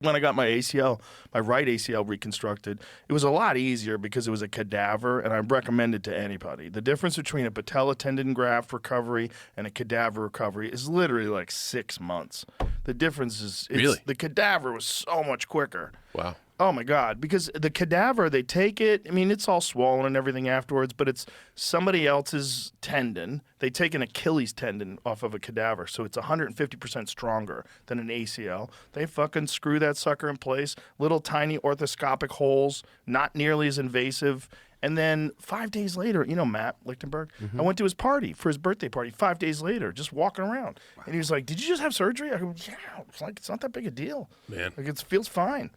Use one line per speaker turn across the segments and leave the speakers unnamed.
when I got my ACL, my right ACL reconstructed, it was a lot easier because it was a cadaver, and I recommend it to anybody. The difference between a patella tendon graft recovery and a cadaver recovery is literally like 6 months. The difference is the cadaver was so much quicker.
Wow.
Oh, my God. Because the cadaver, they take it. I mean, it's all swollen and everything afterwards, but it's somebody else's tendon. They take an Achilles tendon off of a cadaver, so it's 150% stronger than an ACL. They fucking screw that sucker in place. Little tiny orthoscopic holes, not nearly as invasive. And then 5 days later, you know Matt Lichtenberg? I went to his party for his birthday party 5 days later, just walking around. Wow. And he was like, "Did you just have surgery?" I go, "Yeah." It's like, it's not that big a deal.
Man.
Like, it feels fine.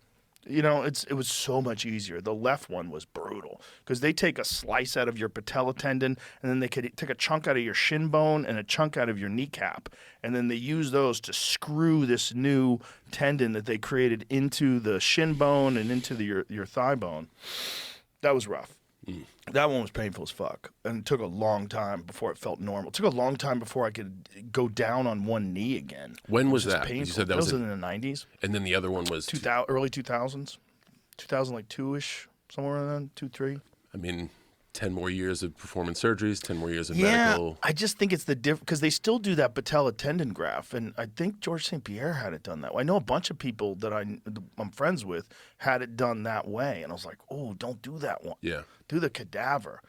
You know, it was so much easier. The left one was brutal because they take a slice out of your patella tendon, and then they could take a chunk out of your shin bone and a chunk out of your kneecap, and then they use those to screw this new tendon that they created into the shin bone and into your thigh bone. That was rough. That one was painful as fuck, and it took a long time before it felt normal. It took a long time before I could go down on one knee again.
When was that?
Painful.
You said
that was in the 90s.
And then the other one was
early 2000s, 2002-ish, somewhere around then, 2, 3.
I mean, 10 more years of performance surgeries, 10 more years of medical.
I just think it's the difference because they still do that patella tendon graft, and I think George St. Pierre had it done that way. I know a bunch of people that I'm friends with had it done that way, and I was like, oh, don't do that one.
Yeah.
Do the cadaver.